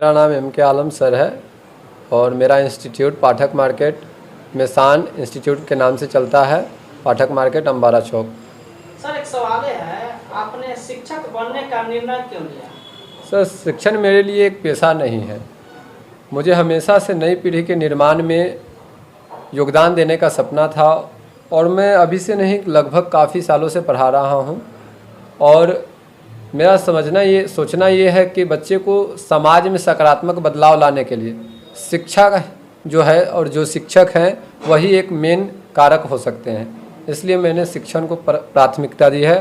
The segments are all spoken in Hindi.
मेरा नाम M.K. आलम सर है और मेरा इंस्टीट्यूट पाठक मार्केट में शान इंस्टीट्यूट के नाम से चलता है। पाठक मार्केट अम्बारा चौक। सर एक सवाल है, आपने शिक्षक बनने का निर्णय क्यों लिया? सर शिक्षण मेरे लिए एक पेशा नहीं है। मुझे हमेशा से नई पीढ़ी के निर्माण में योगदान देने का सपना था और मैं अभी से नहीं लगभग काफ़ी सालों से पढ़ा रहा हूँ। और मेरा सोचना ये है कि बच्चे को समाज में सकारात्मक बदलाव लाने के लिए शिक्षा जो है और जो शिक्षक हैं वही एक मेन कारक हो सकते हैं। इसलिए मैंने शिक्षण को प्राथमिकता दी है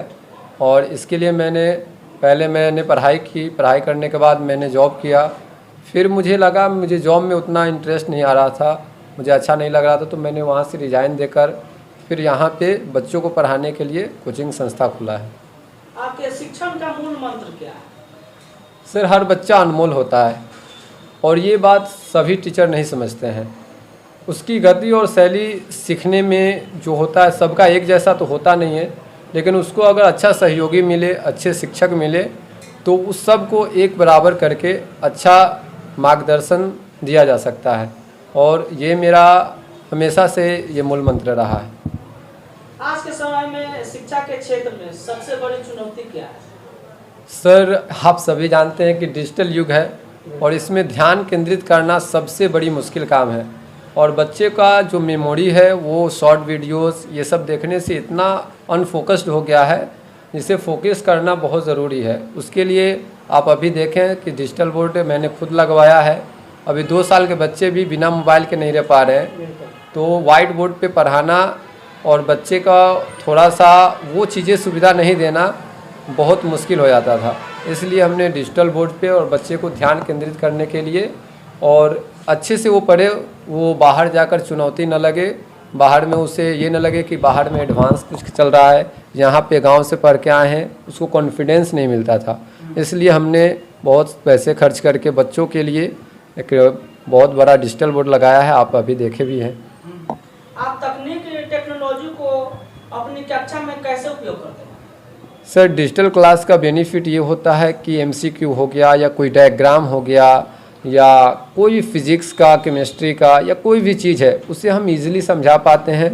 और इसके लिए मैंने पढ़ाई की। पढ़ाई करने के बाद मैंने जॉब किया। फिर मुझे लगा मुझे जॉब में उतना इंटरेस्ट नहीं आ रहा था, मुझे अच्छा नहीं लग रहा था, तो मैंने वहाँ से रिज़ाइन देकर फिर यहाँ पे बच्चों को पढ़ाने के लिए कोचिंग संस्था खुला है। आपके शिक्षण का मूल मंत्र क्या है? सर हर बच्चा अनमोल होता है और ये बात सभी टीचर नहीं समझते हैं। उसकी गति और शैली सीखने में जो होता है सबका एक जैसा तो होता नहीं है, लेकिन उसको अगर अच्छा सहयोगी मिले, अच्छे शिक्षक मिले तो उस सब को एक बराबर करके अच्छा मार्गदर्शन दिया जा सकता है। और ये मेरा हमेशा से ये मूल मंत्र रहा है। आज के समय में शिक्षा के क्षेत्र में सबसे बड़ी चुनौती क्या है? सर आप सभी जानते हैं कि डिजिटल युग है और इसमें ध्यान केंद्रित करना सबसे बड़ी मुश्किल काम है। और बच्चे का जो मेमोरी है वो शॉर्ट वीडियोस ये सब देखने से इतना अनफोकस्ड हो गया है, जिसे फोकस करना बहुत ज़रूरी है। उसके लिए आप अभी देखें कि डिजिटल बोर्ड मैंने खुद लगवाया है। अभी 2 साल के बच्चे भी बिना मोबाइल के नहीं रह पा रहे हैं। तो वाइट बोर्ड पे पढ़ाना और बच्चे का थोड़ा सा वो चीज़ें सुविधा नहीं देना बहुत मुश्किल हो जाता था। इसलिए हमने डिजिटल बोर्ड पे और बच्चे को ध्यान केंद्रित करने के लिए और अच्छे से वो पढ़े, वो बाहर जाकर चुनौती न लगे, बाहर में उसे ये न लगे कि बाहर में एडवांस कुछ चल रहा है, यहाँ पे गांव से पढ़ के आए हैं, उसको कॉन्फिडेंस नहीं मिलता था। इसलिए हमने बहुत पैसे खर्च करके बच्चों के लिए एक बहुत बड़ा डिजिटल बोर्ड लगाया है। आप अभी देखे भी हैं। आप टेक्नोलॉजी को अपनी कक्षा में कैसे उपयोग करते हैं? सर डिजिटल क्लास का बेनिफिट ये होता है कि MCQ हो गया या कोई डायग्राम हो गया या कोई फिजिक्स का, केमिस्ट्री का या कोई भी चीज़ है उसे हम इजीली समझा पाते हैं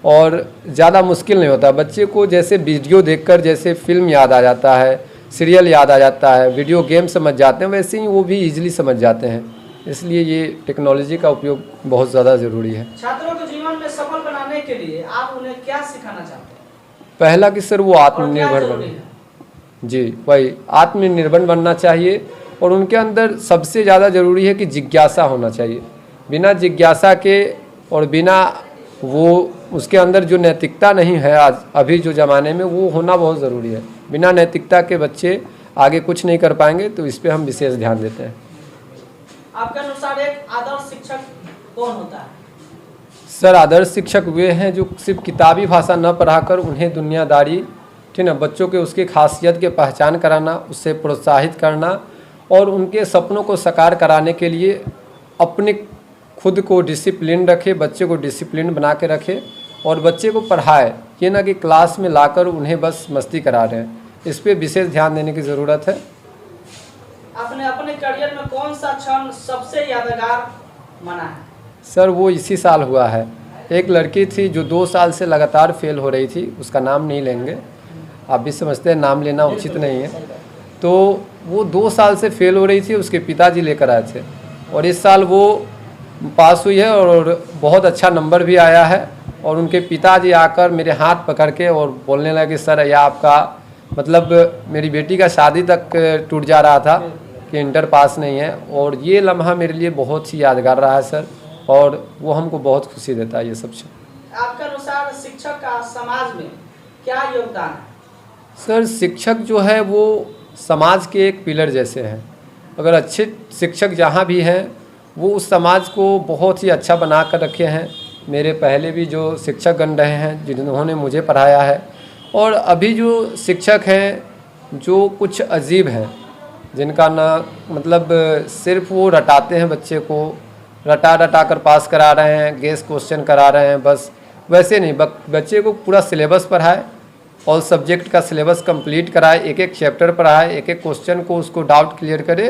और ज़्यादा मुश्किल नहीं होता। बच्चे को जैसे वीडियो देखकर जैसे फिल्म याद आ जाता है, सीरियल याद आ जाता है, वीडियो गेम समझ जाते हैं, वैसे ही वो भी इजीली समझ जाते हैं। इसलिए ये टेक्नोलॉजी का उपयोग बहुत ज़्यादा ज़रूरी है। छात्रों को जीवन में सफल बनाने के लिए आप उन्हें क्या सिखाना चाहते हैं? पहला कि सर वो आत्मनिर्भर बने। जी वही आत्मनिर्भर बनना चाहिए और उनके अंदर सबसे ज़्यादा ज़रूरी है कि जिज्ञासा होना चाहिए। बिना जिज्ञासा के और बिना वो उसके अंदर जो नैतिकता नहीं है आज अभी जो ज़माने में, वो होना बहुत ज़रूरी है। बिना नैतिकता के बच्चे आगे कुछ नहीं कर पाएंगे, तो इस पर हम विशेष ध्यान देते हैं। आपके अनुसार एक आदर्श शिक्षक कौन होता है? सर आदर्श शिक्षक वे हैं जो सिर्फ किताबी भाषा न पढ़ाकर उन्हें दुनियादारी, ठीक है, बच्चों के उसके खासियत के पहचान कराना, उससे प्रोत्साहित करना और उनके सपनों को साकार कराने के लिए अपने खुद को डिसिप्लिन रखे, बच्चे को डिसिप्लिन बना के रखे और बच्चे को पढ़ाए। ये ना कि क्लास में लाकर उन्हें बस मस्ती करा रहे हैं। इस पर विशेष ध्यान देने की ज़रूरत है। आपने अपने करियर में कौन सा क्षण सबसे यादगार माना है? सर वो इसी साल हुआ है। एक लड़की थी जो 2 साल से लगातार फेल हो रही थी, उसका नाम नहीं लेंगे, आप भी समझते हैं नाम लेना उचित नहीं है। तो वो 2 साल से फेल हो रही थी, उसके पिताजी लेकर आए थे और इस साल वो पास हुई है और बहुत अच्छा नंबर भी आया है। और उनके पिताजी आकर मेरे हाथ पकड़ के और बोलने लगे, सर यह आपका मतलब मेरी बेटी का शादी तक टूट जा रहा था कि इंटर पास नहीं है। और ये लम्हा मेरे लिए बहुत ही यादगार रहा है सर, और वो हमको बहुत खुशी देता है ये सब। आपके अनुसार शिक्षक का समाज में क्या योगदान है? सर शिक्षक जो है वो समाज के एक पिलर जैसे हैं। अगर अच्छे शिक्षक जहाँ भी हैं वो उस समाज को बहुत ही अच्छा बना कर रखे हैं। मेरे पहले भी जो शिक्षकगण रहे हैं जिन्होंने मुझे पढ़ाया है, और अभी जो शिक्षक हैं जो कुछ अजीब हैं, जिनका ना मतलब सिर्फ वो रटाते हैं, बच्चे को रटा कर पास करा रहे हैं, गेस क्वेश्चन करा रहे हैं, बस वैसे नहीं। बच्चे को पूरा सिलेबस पढ़ाए, ऑल सब्जेक्ट का सिलेबस कंप्लीट कराए, एक एक चैप्टर पढ़ाए, एक एक क्वेश्चन को उसको डाउट क्लियर करे,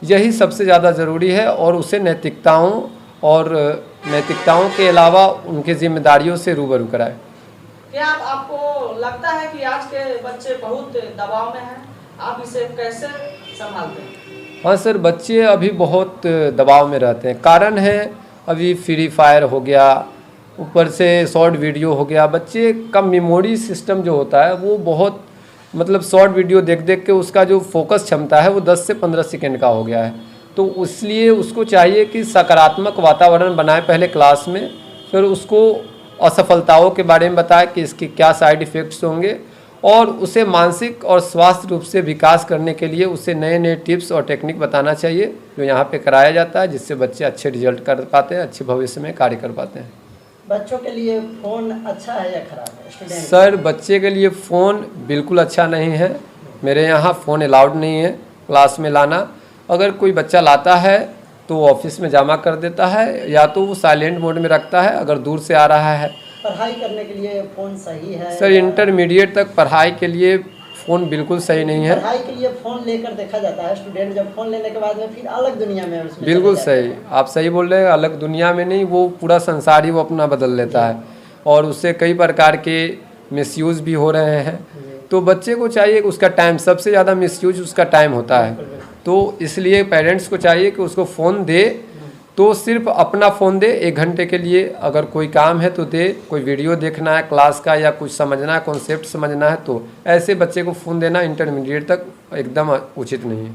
यही सबसे ज़्यादा ज़रूरी है। और उसे नैतिकताओं के अलावा उनकी जिम्मेदारियों से रूबरू कराए। क्या आपको लगता है कि आज के बच्चे बहुत दबाव में हैं? आप इसे कैसे संभालते हैं? हाँ सर, बच्चे अभी बहुत दबाव में रहते हैं। कारण है अभी फ्री फायर हो गया, ऊपर से शॉर्ट वीडियो हो गया। बच्चे का मेमोरी सिस्टम जो होता है वो बहुत मतलब शॉर्ट वीडियो देख देख के उसका जो फोकस क्षमता है वो 10 से 15 सेकंड का हो गया है। तो इसलिए उसको चाहिए कि सकारात्मक वातावरण बनाए पहले क्लास में, फिर उसको असफलताओं के बारे में बताए कि इसके क्या साइड इफ़ेक्ट्स होंगे, और उसे मानसिक और स्वास्थ्य रूप से विकास करने के लिए उसे नए नए टिप्स और टेक्निक बताना चाहिए जो यहाँ पे कराया जाता है, जिससे बच्चे अच्छे रिजल्ट कर पाते हैं, अच्छे भविष्य में कार्य कर पाते हैं। बच्चों के लिए फ़ोन अच्छा है या खराब है स्टूडेंट? सर, बच्चे के लिए फ़ोन बिल्कुल अच्छा नहीं है। मेरे यहाँ फ़ोन अलाउड नहीं है क्लास में लाना। अगर कोई बच्चा लाता है तो वो ऑफिस में जमा कर देता है, या तो वो साइलेंट मोड में रखता है अगर दूर से आ रहा है। पढ़ाई करने के लिए फ़ोन सही है? सर, इंटरमीडिएट तक पढ़ाई के लिए फ़ोन बिल्कुल सही नहीं है। पढ़ाई के लिए फ़ोन लेकर देखा जाता है स्टूडेंट जब फ़ोन लेने के बाद में फिर अलग दुनिया में उसमें बिल्कुल चले जाते हैं। सही, आप सही बोल रहे हैं। अलग दुनिया में नहीं, वो पूरा संसार ही वो अपना बदल लेता है, और उससे कई प्रकार के मिसयूज़ भी हो रहे हैं। तो बच्चे को चाहिए कि उसका टाइम, सबसे ज़्यादा मिसयूज उसका टाइम होता है। तो इसलिए पेरेंट्स को चाहिए कि उसको फ़ोन दे तो सिर्फ अपना फ़ोन दे 1 घंटे के लिए। अगर कोई काम है तो दे, कोई वीडियो देखना है क्लास का या कुछ समझना है, कॉन्सेप्ट समझना है, तो ऐसे बच्चे को फ़ोन देना इंटरमीडिएट तक एकदम उचित नहीं है।